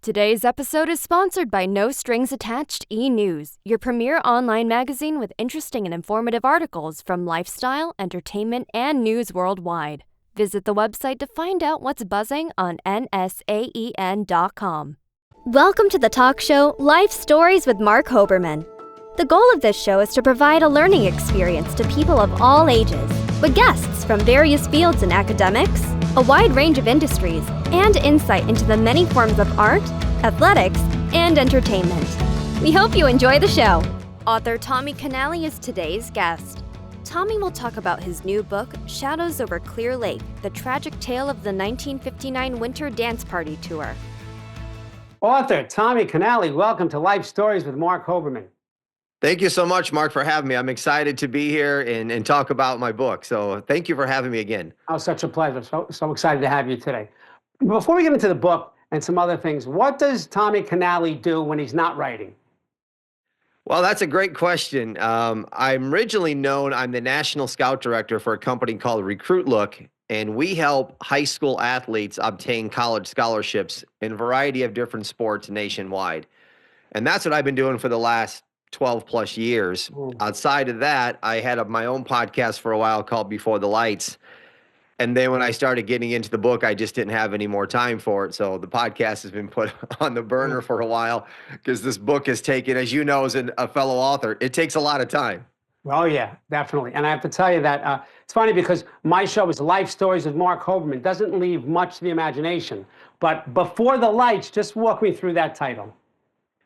Today's episode is sponsored by No Strings Attached e-News, your premier online magazine with interesting and informative articles from lifestyle, entertainment, and news worldwide. Visit the website to find out what's buzzing on nsaen.com. Welcome to the talk show Life Stories with Marc Hoberman. The goal of this show is to provide a learning experience to people of all ages, with guests from various fields in academics, a wide range of industries, and insight into the many forms of art, athletics, and entertainment. We hope you enjoy the show. Author Tommy Canale is today's guest. Tommy will talk about his new book, Shadows Over Clear Lake, the tragic tale of the 1959 Winter Dance Party Tour. Author Tommy Canale, welcome to Life Stories with Marc Hoberman. Thank you so much, Mark, for having me. I'm excited to be here and talk about my book. So thank you for having me again. Oh, such a pleasure. So excited to have you today. Before we get into the book and some other things, what does Tommy Canale do when he's not writing? Well, that's a great question. I'm originally known, I'm the National Scout Director for a company called Recruit Look, and we help high school athletes obtain college scholarships in a variety of different sports nationwide. And that's what I've been doing for the last 12 plus years. Outside of that, I had my own podcast for a while called Before the Lights. And then when I started getting into the book, I just didn't have any more time for it. So the podcast has been put on the burner for a while because this book has taken, as you know, as a fellow author, it takes a lot of time. Oh, yeah, definitely. And I have to tell you that it's funny because my show is Life Stories with Marc Hoberman. It doesn't leave much to the imagination. But Before the Lights, just walk me through that title.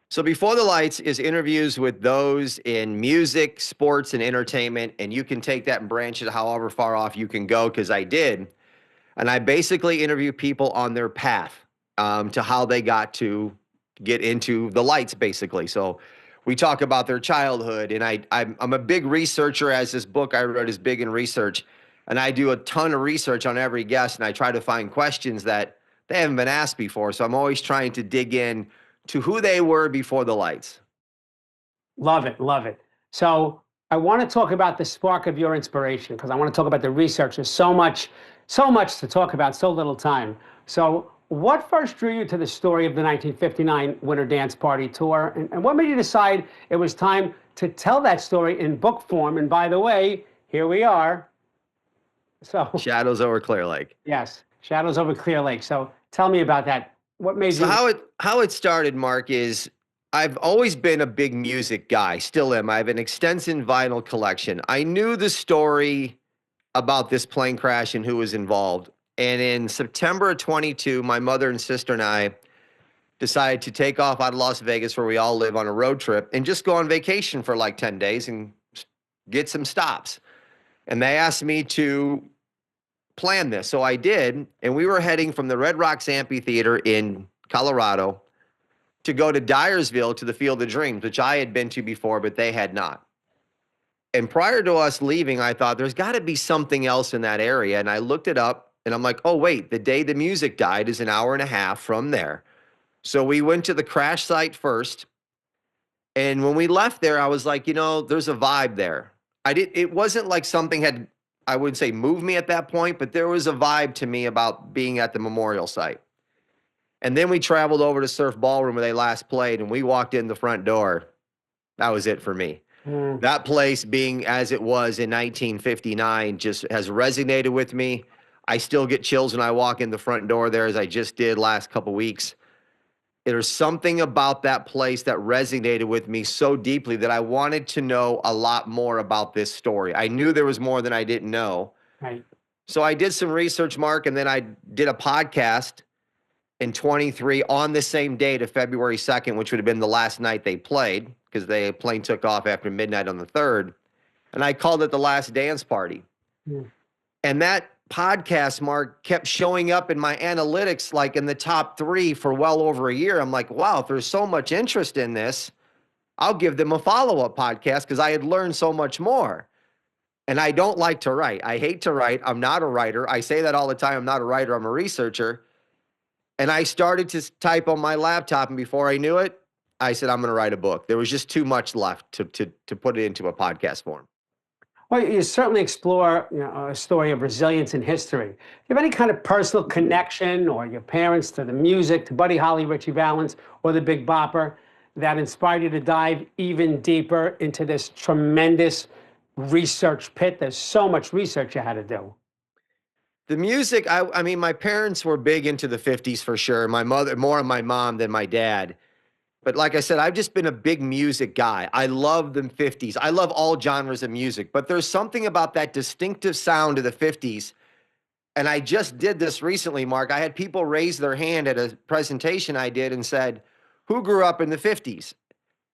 So Before the Lights is interviews with those in music, sports, and entertainment, and you can take that and branch it however far off you can go, because I did. And I basically interview people on their path to how they got to get into the lights, basically. So we talk about their childhood, and I'm a big researcher, as this book I wrote is big in research, and I do a ton of research on every guest, and I try to find questions that they haven't been asked before. So I'm always trying to dig in to who they were before the lights. Love it, love it. So I want to talk about the spark of your inspiration, because I want to talk about the research. There's so much to talk about, so little time. So what first drew you to the story of the 1959 Winter Dance Party Tour? And what made you decide it was time to tell that story in book form? And by the way, here we are. So Shadows Over Clear Lake. Yes, Shadows Over Clear Lake. So tell me about that. What made you? How it started, Mark, is I've always been a big music guy, still am. I have an extensive vinyl collection. I knew the story about this plane crash and who was involved. And in September of 22, my mother and sister and I decided to take off out of Las Vegas, where we all live, on a road trip and just go on vacation for like 10 days and get some stops. And they asked me to plan this. So I did. And we were heading from the Red Rocks Amphitheater in Colorado to go to Dyersville to the Field of Dreams, which I had been to before, but they had not. And prior to us leaving, I thought there's got to be something else in that area. And I looked it up and I'm like, oh, wait, the day the music died is an hour and a half from there. So we went to the crash site first. And when we left there, I was like, there's a vibe there. It wasn't like something had, I wouldn't say moved me at that point, but there was a vibe to me about being at the memorial site. And then we traveled over to Surf Ballroom where they last played, and we walked in the front door. That was it for me. That place, being as it was in 1959, just has resonated with me. I still get chills when I walk in the front door there, as I just did last couple weeks. There's something about that place that resonated with me so deeply that I wanted to know a lot more about this story. I knew there was more than I didn't know. Right. So I did some research, Mark, and then I did a podcast in 23 on the same date of February 2nd, which would have been the last night they played, because the plane took off after midnight on the 3rd. And I called it The Last Dance Party. And that podcast, Mark, kept showing up in my analytics like in the top 3 for well over a year. I'm like, wow, if there's so much interest in this, I'll give them a follow-up podcast, because I had learned so much more. And I don't like to write. I hate to write. I'm not a writer. I say that all the time. I'm not a writer. I'm a researcher. And I started to type on my laptop, and before I knew it, I said, I'm going to write a book. There was just too much left to put it into a podcast form. Well, you certainly explore, a story of resilience in history. Do you have any kind of personal connection, or your parents, to the music, to Buddy Holly, Richie Valens, or the Big Bopper, that inspired you to dive even deeper into this tremendous research pit? There's so much research you had to do. The music, I mean, my parents were big into the 50s for sure. My mother, more on my mom than my dad. But like I said, I've just been a big music guy. I love the 50s. I love all genres of music, but there's something about that distinctive sound of the 50s. And I just did this recently, Mark. I had people raise their hand at a presentation I did and said, "Who grew up in the 50s?"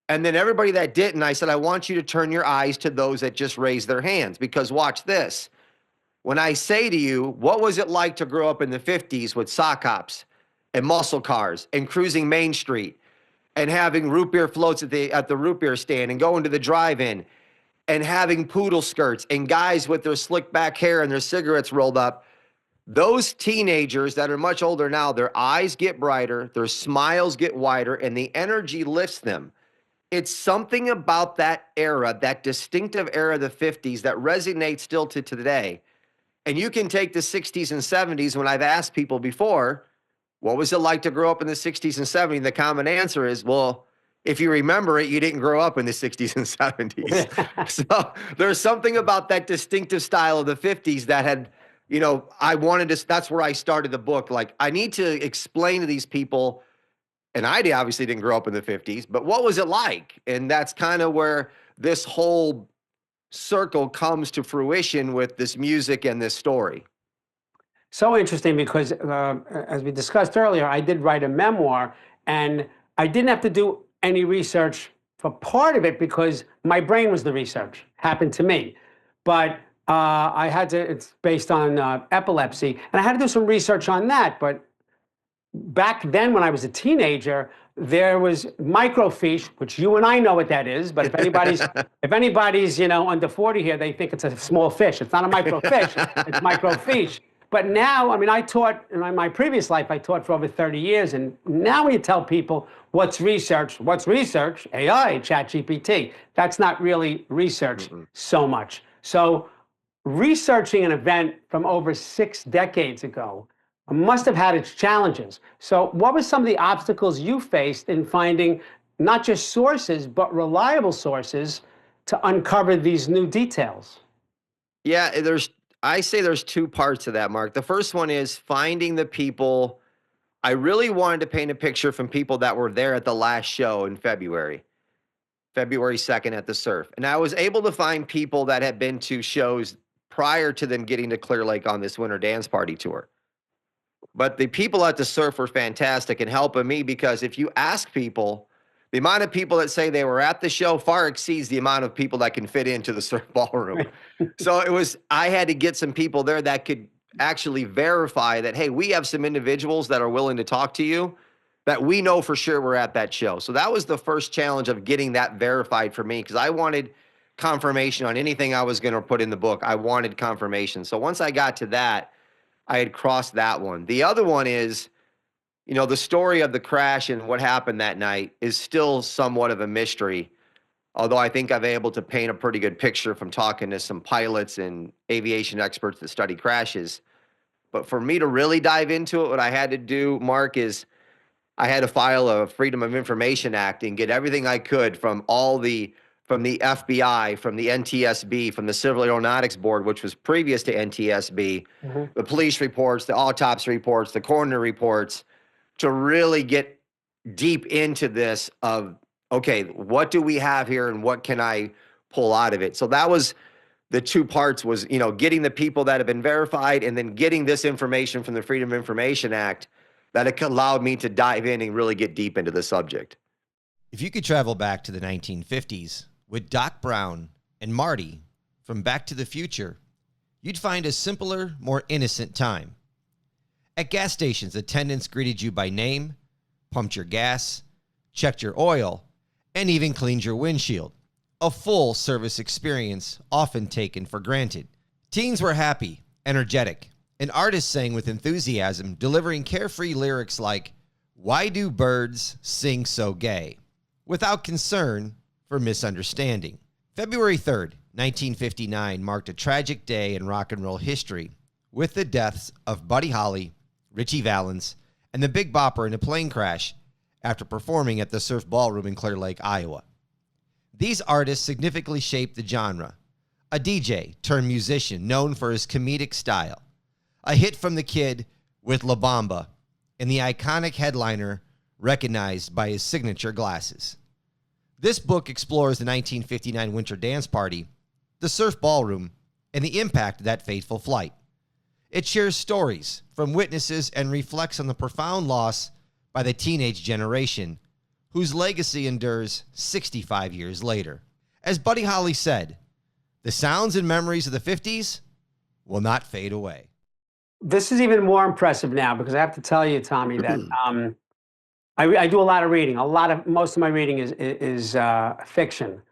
And then everybody that didn't, I said, "I want you to turn your eyes to those that just raised their hands, because watch this. When I say to you, what was it like to grow up in the 50s with sock hops and muscle cars and cruising Main Street and having root beer floats at the root beer stand and going to the drive-in and having poodle skirts and guys with their slick back hair and their cigarettes rolled up?" Those teenagers that are much older now, their eyes get brighter, their smiles get wider, and the energy lifts them. It's something about that era, that distinctive era of the 50s, that resonates still to today. And you can take the 60s and 70s. When I've asked people before, what was it like to grow up in the 60s and 70s? The common answer is, well, if you remember it, you didn't grow up in the 60s and 70s. So there's something about that distinctive style of the 50s that had, I wanted to, that's where I started the book. Like, I need to explain to these people, and I obviously didn't grow up in the 50s, but what was it like? And that's kind of where this whole circle comes to fruition with this music and this story. So interesting, because as we discussed earlier, I did write a memoir, and I didn't have to do any research for part of it because my brain was the research, happened to me. But I had to, it's based on epilepsy, and I had to do some research on that. But back then, when I was a teenager, there was microfiche, which you and I know what that is. But if anybody's under 40 here, they think it's a small fish. It's not a microfiche; it's microfiche. But now, I mean, I taught in my previous life. I taught for over 30 years, and now when you tell people what's research, AI, ChatGPT, that's not really research so much. So, researching an event from over 6 decades ago must have had its challenges. So what were some of the obstacles you faced in finding not just sources, but reliable sources to uncover these new details? Yeah, I say there's two parts to that, Mark. The first one is finding the people. I really wanted to paint a picture from people that were there at the last show in February 2nd at the Surf. And I was able to find people that had been to shows prior to them getting to Clear Lake on this winter dance party tour. But the people at the Surf were fantastic in helping me, because if you ask people, the amount of people that say they were at the show far exceeds the amount of people that can fit into the Surf ballroom. So I had to get some people there that could actually verify that, hey, we have some individuals that are willing to talk to you that we know for sure were at that show. So that was the first challenge of getting that verified for me, because I wanted confirmation on anything I was going to put in the book. I wanted confirmation. So once I got to that, I had crossed that one. The other one is, the story of the crash and what happened that night is still somewhat of a mystery. Although I think I've been able to paint a pretty good picture from talking to some pilots and aviation experts that study crashes. But for me to really dive into it, what I had to do, Mark, is I had to file a Freedom of Information Act and get everything I could from from the FBI, from the NTSB, from the Civil Aeronautics Board, which was previous to NTSB, the police reports, the autopsy reports, the coroner reports, to really get deep into this of, okay, what do we have here and what can I pull out of it? So that was the two parts, was, getting the people that have been verified, and then getting this information from the Freedom of Information Act that it allowed me to dive in and really get deep into the subject. If you could travel back to the 1950s with Doc Brown and Marty from Back to the Future, you'd find a simpler, more innocent time. At gas stations, attendants greeted you by name, pumped your gas, checked your oil, and even cleaned your windshield. A full service experience often taken for granted. Teens were happy, energetic, and artists sang with enthusiasm, delivering carefree lyrics like, "Why do birds sing so gay?" without concern for misunderstanding. February 3rd, 1959 marked a tragic day in rock and roll history with the deaths of Buddy Holly, Ritchie Valens, and the Big Bopper in a plane crash after performing at the Surf Ballroom in Clear Lake, Iowa. These artists significantly shaped the genre. A DJ turned musician known for his comedic style, a hit from the Kid with La Bamba, and the iconic headliner recognized by his signature glasses. This book explores the 1959 Winter Dance Party, the Surf Ballroom, and the impact of that fateful flight. It shares stories from witnesses and reflects on the profound loss by the teenage generation, whose legacy endures 65 years later. As Buddy Holly said, the sounds and memories of the 50s will not fade away. This is even more impressive now because I have to tell you, Tommy, that I do a lot of reading. Most of my reading is fiction,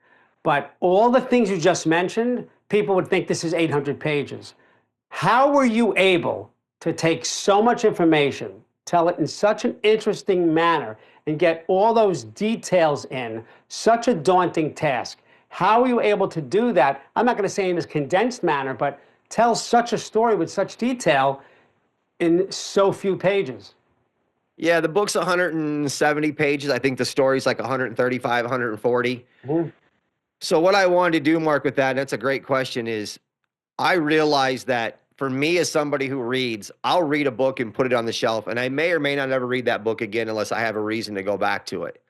but all the things you just mentioned, people would think this is 800 pages. How were you able to take so much information, tell it in such an interesting manner, and get all those details in such a daunting task? How were you able to do that? I'm not going to say in this condensed manner, but tell such a story with such detail in so few pages. Yeah, the book's 170 pages. I think the story's like 135, 140. So what I wanted to do, Mark, with that, and that's a great question, is I realized that for me as somebody who reads, I'll read a book and put it on the shelf, and I may or may not ever read that book again unless I have a reason to go back to it.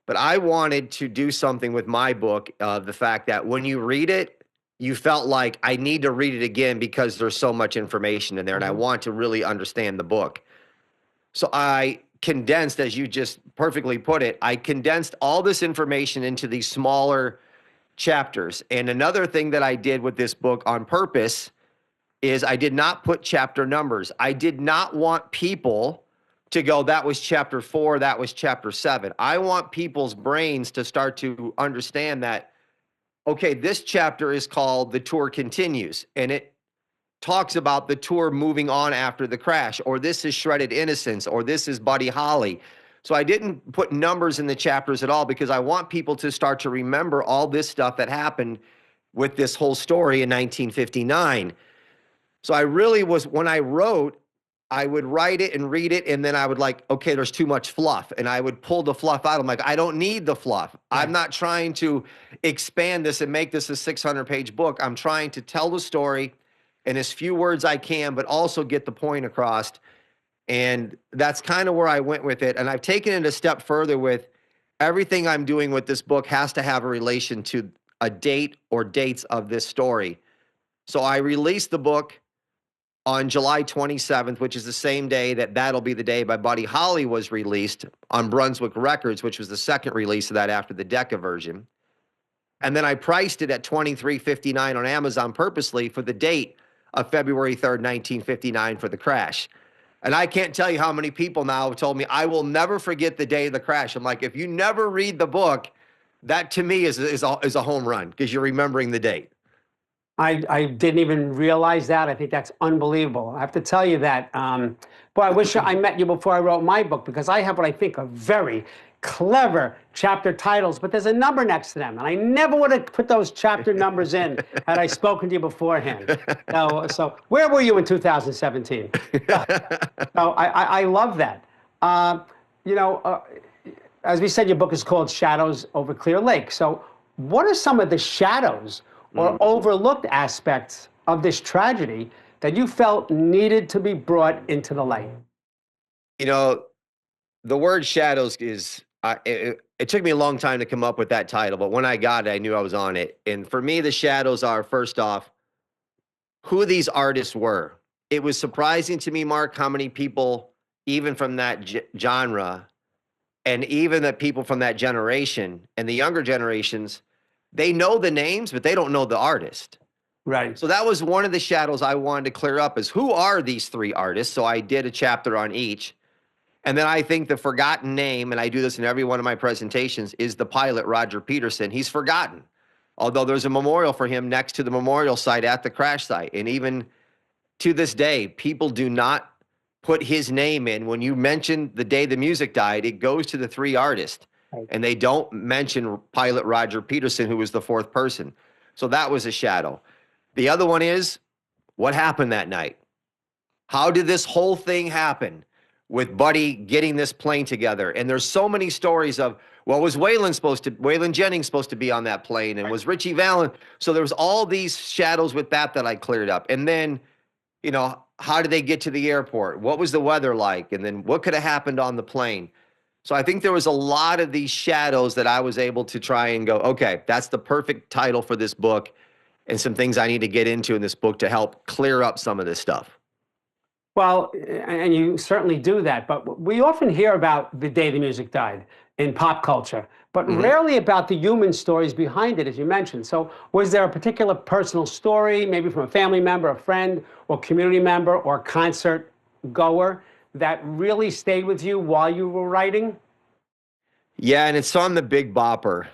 But I wanted to do something with my book, the fact that when you read it, you felt like I need to read it again because there's so much information in there, and I want to really understand the book. So I condensed, as you just perfectly put it, I condensed all this information into these smaller chapters. And another thing that I did with this book on purpose is I did not put chapter numbers. I did not want people to go, that was chapter 4, that was chapter 7. I want people's brains to start to understand that, okay, this chapter is called The Tour Continues, and it talks about the tour moving on after the crash, or this is Shredded Innocence, or this is Buddy Holly. So I didn't put numbers in the chapters at all because I want people to start to remember all this stuff that happened with this whole story in 1959. So I really was, when I wrote, I would write it and read it, and then I would like, okay, there's too much fluff, and I would pull the fluff out. I'm like, I don't need the fluff. I'm not trying to expand this and make this a 600-page book. I'm trying to tell the story in as few words I can, but also get the point across. And that's kind of where I went with it. And I've taken it a step further with everything I'm doing with this book has to have a relation to a date or dates of this story. So I released the book on July 27th, which is the same day that That'll Be the Day by Buddy Holly was released on Brunswick Records, which was the second release of that after the Decca version. And then I priced it at $23.59 on Amazon purposely for the date of February 3rd, 1959 for the crash. And I can't tell you how many people now have told me, I will never forget the day of the crash. I'm like, if you never read the book, that to me is a home run because you're remembering the date. I didn't even realize that. I think that's unbelievable. I have to tell you that. Boy, I wish I met you before I wrote my book because I have what I think are very clever chapter titles, but there's a number next to them. And I never would have put those chapter numbers in had I spoken to you beforehand. So where were you in 2017? I love that. As we said, your book is called Shadows Over Clear Lake. So what are some of the shadows or overlooked aspects of this tragedy that you felt needed to be brought into the light? You know, the word shadows is, it took me a long time to come up with that title, but when I got it, I knew I was on it. And for me, the shadows are, first off, who these artists were. It was surprising to me, Mark, how many people, even from that genre, and even the people from that generation and the younger generations, they know the names, but they don't know the artist. Right. So that was one of the shadows I wanted to clear up is who are these three artists? So I did a chapter on each. And then I think the forgotten name, and I do this in every one of my presentations, is the pilot, Roger Peterson. He's forgotten, although there's a memorial for him next to the memorial site at the crash site. And even to this day, people do not put his name in. When you mention the day the music died, it goes to the three artists. Right. And they don't mention pilot Roger Peterson, who was the fourth person. So that was a shadow. The other one is, what happened that night? How did this whole thing happen with Buddy getting this plane together? And there's so many stories of, well, was Waylon Jennings supposed to be on that plane? And was Richie Valens? So there was all these shadows with that I cleared up. And then, how did they get to the airport? What was the weather like? And then what could have happened on the plane? So I think there was a lot of these shadows that I was able to try and go, okay, that's the perfect title for this book, and some things I need to get into in this book to help clear up some of this stuff. Well, and you certainly do that, but we often hear about the day the music died in pop culture, but rarely about the human stories behind it, as you mentioned. So was there a particular personal story, maybe from a family member, a friend, or community member, or concert goer that really stayed with you while you were writing? Yeah, and it's on the Big Bopper.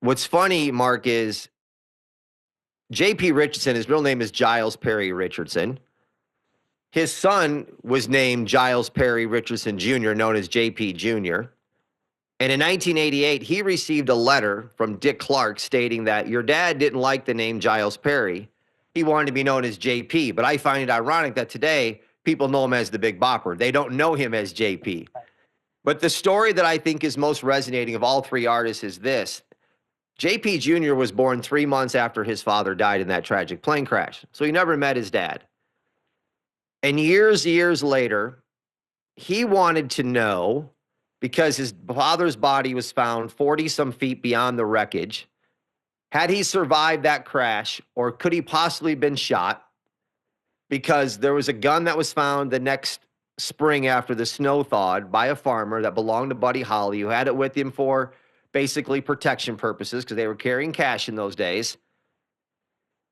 What's funny, Mark, is J.P. Richardson, his real name is Giles Perry Richardson. His son was named Giles Perry Richardson Jr., known as J.P. Jr. And in 1988, he received a letter from Dick Clark stating that your dad didn't like the name Giles Perry. He wanted to be known as J.P. But I find it ironic that today people know him as the Big Bopper. They don't know him as J.P. But the story that I think is most resonating of all three artists is this. J.P. Jr. was born 3 months after his father died in that tragic plane crash. So he never met his dad. And years later, he wanted to know, because his father's body was found 40-some feet beyond the wreckage, had he survived that crash, or could he possibly have been shot? Because there was a gun that was found the next spring after the snow thawed by a farmer that belonged to Buddy Holly, who had it with him for basically protection purposes because they were carrying cash in those days.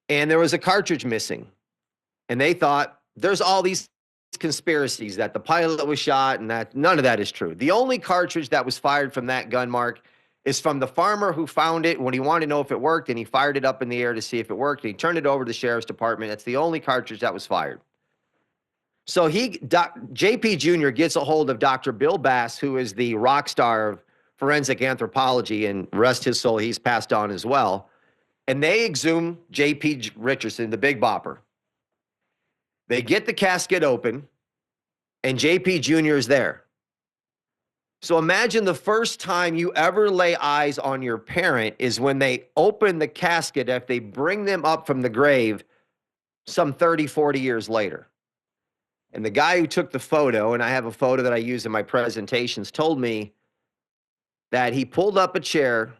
And there was a cartridge missing. And they thought there's all these conspiracies that the pilot was shot and that none of that is true. The only cartridge that was fired from that gun, Mark, is from the farmer who found it when he wanted to know if it worked, and he fired it up in the air to see if it worked, and he turned it over to the sheriff's department. That's the only cartridge that was fired. So J.P. Jr. gets a hold of Dr. Bill Bass, who is the rock star of forensic anthropology, and rest his soul, he's passed on as well. And they exhume J.P. Richardson, the Big Bopper. They get the casket open, and J.P. Jr. is there. So imagine the first time you ever lay eyes on your parent is when they open the casket, if they bring them up from the grave some 30, 40 years later. And the guy who took the photo, and I have a photo that I use in my presentations, told me that he pulled up a chair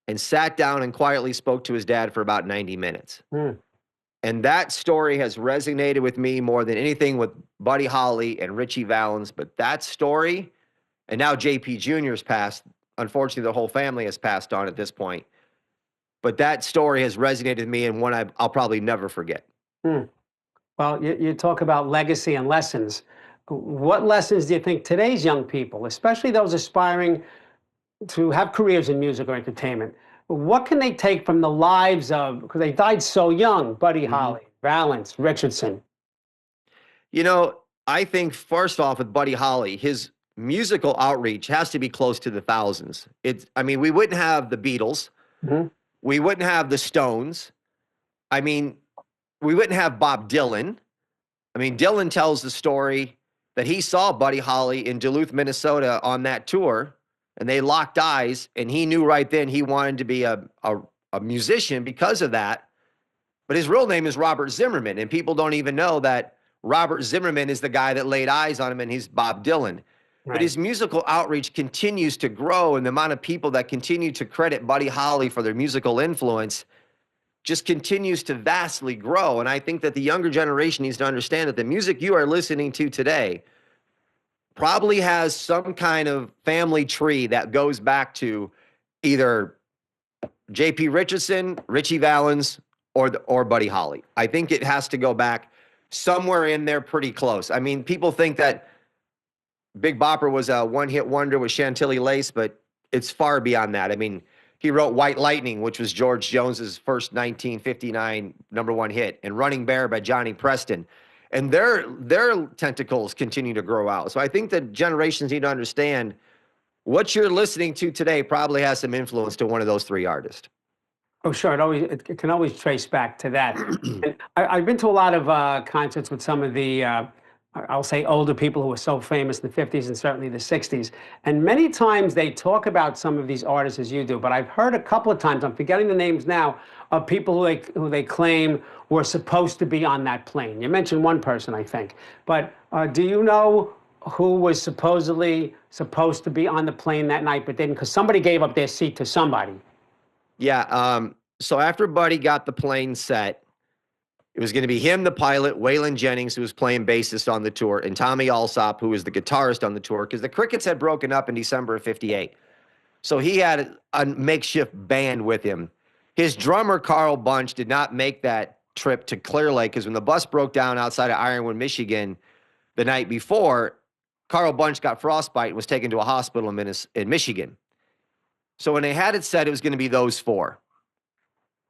and sat down and quietly spoke to his dad for about 90 minutes. And that story has resonated with me more than anything with Buddy Holly and Richie Valens. But that story, and now J.P. Jr.'s passed. Unfortunately, the whole family has passed on at this point. But that story has resonated with me, and one I'll probably never forget. Well, you talk about legacy and lessons. What lessons do you think today's young people, especially those aspiring to have careers in music or entertainment, what can they take from the lives of, because they died so young, Buddy Holly, Valens, Richardson? I think first off with Buddy Holly, his musical outreach has to be close to the thousands. We wouldn't have the Beatles. We wouldn't have the Stones. We wouldn't have Bob Dylan. Dylan tells the story that he saw Buddy Holly in Duluth, Minnesota on that tour, and they locked eyes, and he knew right then he wanted to be a musician because of that. But his real name is Robert Zimmerman, and people don't even know that Robert Zimmerman is the guy that laid eyes on him, and he's Bob Dylan. But his musical outreach continues to grow, and the amount of people that continue to credit Buddy Holly for their musical influence just continues to vastly grow. And I think that the younger generation needs to understand that the music you are listening to today probably has some kind of family tree that goes back to either J.P. Richardson, Richie Valens, or Buddy Holly. I think it has to go back somewhere in there pretty close. People think that Big Bopper was a one-hit wonder with Chantilly Lace, but it's far beyond that. He wrote White Lightning, which was George Jones's first 1959 number one hit, and Running Bear by Johnny Preston. And their tentacles continue to grow out. So I think that generations need to understand what you're listening to today probably has some influence to one of those three artists. Oh, sure. It can always trace back to that. And I've been to a lot of concerts with some of the, I'll say, older people who were so famous in the 50s and certainly the 60s. And many times they talk about some of these artists as you do, but I've heard a couple of times, I'm forgetting the names now, of people who they claim were supposed to be on that plane. You mentioned one person, I think. But do you know who was supposedly supposed to be on the plane that night but didn't? Because somebody gave up their seat to somebody. Yeah. So after Buddy got the plane set, it was going to be him, the pilot, Waylon Jennings, who was playing bassist on the tour, and Tommy Alsop, who was the guitarist on the tour, because the Crickets had broken up in December of '58. So he had a makeshift band with him. His drummer, Carl Bunch, did not make that trip to Clear Lake because when the bus broke down outside of Ironwood, Michigan, the night before, Carl Bunch got frostbite and was taken to a hospital in Michigan. So when they had it set, it was going to be those four.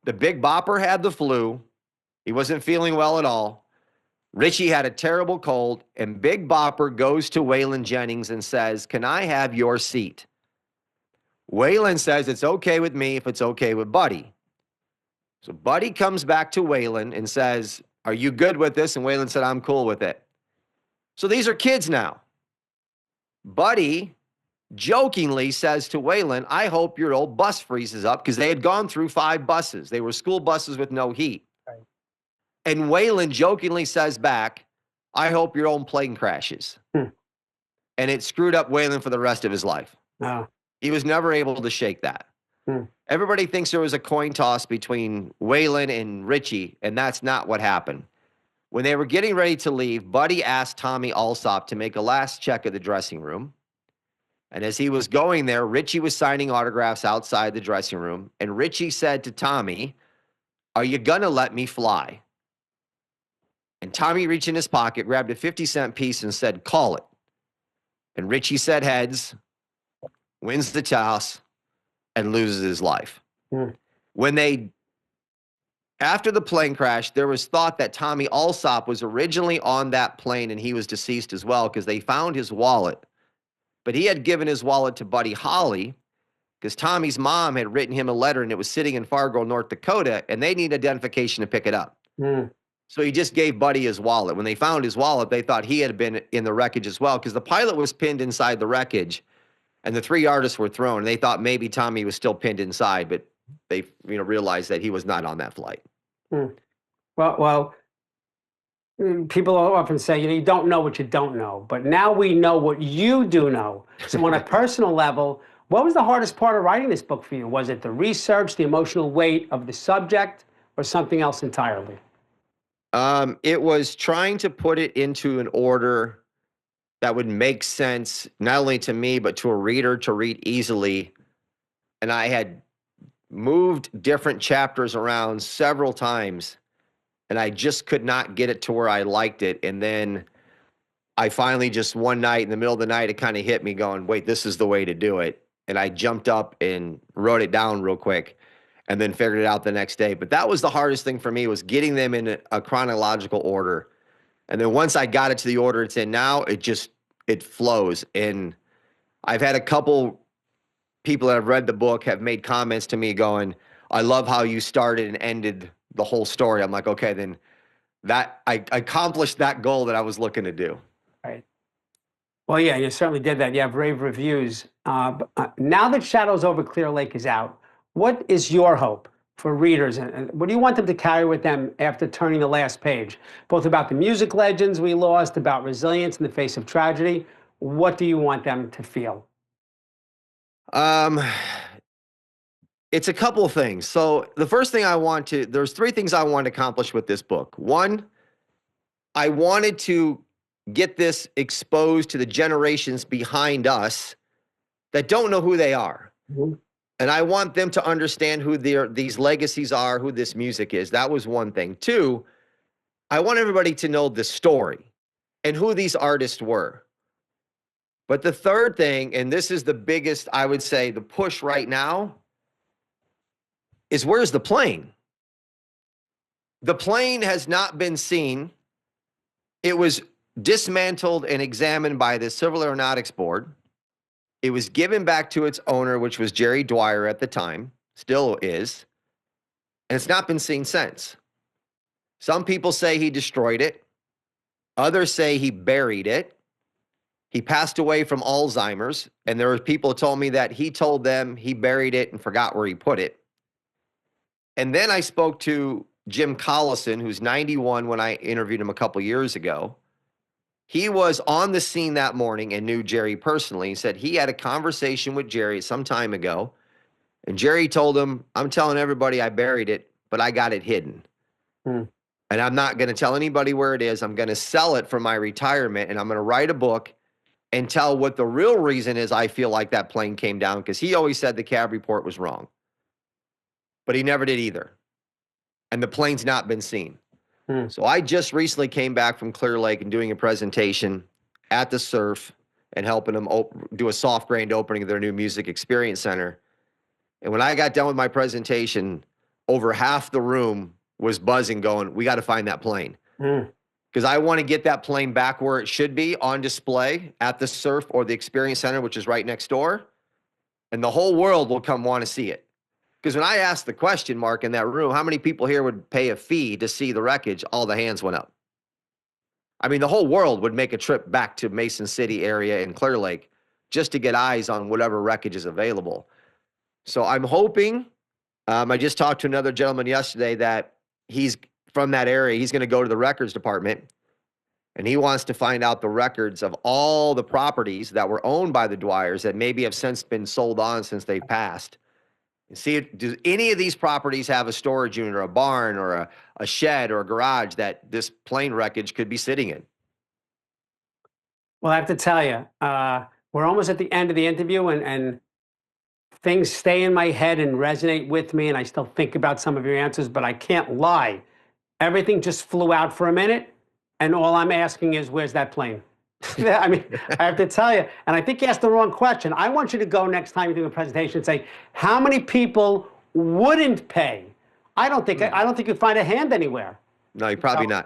The Big Bopper had the flu. He wasn't feeling well at all. Richie had a terrible cold, and Big Bopper goes to Waylon Jennings and says, "Can I have your seat?" Waylon says, "It's okay with me if it's okay with Buddy." So Buddy comes back to Waylon and says, "Are you good with this?" And Waylon said, "I'm cool with it." So these are kids now. Buddy jokingly says to Waylon, "I hope your old bus freezes up," because they had gone through 5 buses. They were school buses with no heat. Right. And Waylon jokingly says back, "I hope your own plane crashes." And it screwed up Waylon for the rest of his life. Oh. He was never able to shake that. Everybody thinks there was a coin toss between Waylon and Richie, and that's not what happened. When they were getting ready to leave, Buddy asked Tommy Alsop to make a last check of the dressing room. And as he was going there, Richie was signing autographs outside the dressing room. And Richie said to Tommy, "Are you going to let me fly?" And Tommy reached in his pocket, grabbed a 50-cent piece and said, "Call it." And Richie said heads, wins the toss, and loses his life. After the plane crash, there was thought that Tommy Alsop was originally on that plane and he was deceased as well because they found his wallet. But he had given his wallet to Buddy Holly because Tommy's mom had written him a letter and it was sitting in Fargo, North Dakota, and they need identification to pick it up. So he just gave Buddy his wallet. When they found his wallet, they thought he had been in the wreckage as well because the pilot was pinned inside the wreckage and the 3 artists were thrown. And they thought maybe Tommy was still pinned inside, but they realized that he was not on that flight. Well, people often say, you don't know what you don't know, but now we know what you do know. So on a personal level, what was the hardest part of writing this book for you? Was it the research, the emotional weight of the subject, or something else entirely? It was trying to put it into an order that would make sense, not only to me, but to a reader to read easily. And I had moved different chapters around several times, and I just could not get it to where I liked it. And then I finally just one night in the middle of the night, it kind of hit me going, wait, this is the way to do it. And I jumped up and wrote it down real quick and then figured it out the next day. But that was the hardest thing for me, was getting them in a chronological order. And then once I got it to the order it's in now, it flows. And I've had a couple people that have read the book have made comments to me going, "I love how you started and ended the whole story." I'm like, okay, then that I accomplished that goal that I was looking to do. Right. Well, yeah, you certainly did that. You have rave reviews. Now that Shadows Over Clear Lake is out, what is your hope for readers? And what do you want them to carry with them after turning the last page? Both about the music legends we lost, about resilience in the face of tragedy. What do you want them to feel? It's a couple of things. So the first thing there's 3 things I want to accomplish with this book. One, I wanted to get this exposed to the generations behind us that don't know who they are. And I want them to understand who these legacies are, who this music is. That was one thing. 2, I want everybody to know the story and who these artists were. But the third thing, and this is the biggest, I would say, the push right now, is where's the plane? The plane has not been seen. It was dismantled and examined by the Civil Aeronautics Board. It was given back to its owner, which was Jerry Dwyer at the time, still is. and it's not been seen since. Some people say he destroyed it. Others say he buried it. He passed away from Alzheimer's, and there were people who told me that he told them he buried it and forgot where he put it. And then I spoke to Jim Collison, who's 91 when I interviewed him a couple years ago. He was on the scene that morning and knew Jerry personally. He said he had a conversation with Jerry some time ago, and Jerry told him, I'm telling everybody I buried it, but I got it hidden. And I'm not going to tell anybody where it is. I'm going to sell it for my retirement, and I'm going to write a book and tell what the real reason is I feel like that plane came down, because he always said the cab report was wrong. But he never did either. And the plane's not been seen. So I just recently came back from Clear Lake and doing a presentation at the Surf and helping them do a soft grand opening of their new music experience center. And when I got done with my presentation, over half the room was buzzing going, we got to find that plane. Because I want to get that plane back where it should be, on display at the Surf or the Experience Center, which is right next door. And the whole world will come want to see it. Because when I asked the question, Mark, in that room, how many people here would pay a fee to see the wreckage? All the hands went up. I mean, the whole world would make a trip back to Mason City area and Clear Lake just to get eyes on whatever wreckage is available. So I'm hoping, I just talked to another gentleman yesterday that he's from that area. He's going to go to the records department, and he wants to find out the records of all the properties that were owned by the Dwyers that maybe have since been sold on since they've passed. And see, do any of these properties have a storage unit or a barn or a shed or a garage that this plane wreckage could be sitting in? Well, I have to tell you, we're almost at the end of the interview, and things stay in my head and resonate with me, and I still think about some of your answers, but I can't lie. Everything just flew out for a minute, and all I'm asking is, where's that plane? I mean, I have to tell you, and I think you asked the wrong question. I want you to go next time you do a presentation and say, how many people wouldn't pay? I don't think you'd find a hand anywhere. No, you probably not.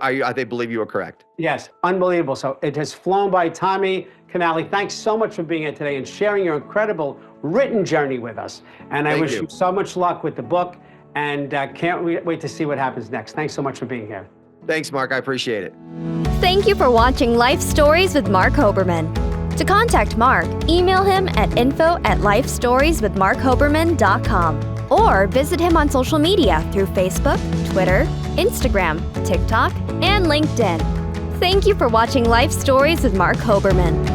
I believe you are correct. Yes, unbelievable. So it has flown by. Tommy Canale, thanks so much for being here today and sharing your incredible written journey with us. And I wish you so much luck with the book, and can't wait to see what happens next. Thanks so much for being here. Thanks, Mark. I appreciate it. Thank you for watching Life Stories with Marc Hoberman. To contact Marc, email him at info@lifestorieswithmarchoberman.com or visit him on social media through Facebook, Twitter, Instagram, TikTok, and LinkedIn. Thank you for watching Life Stories with Marc Hoberman.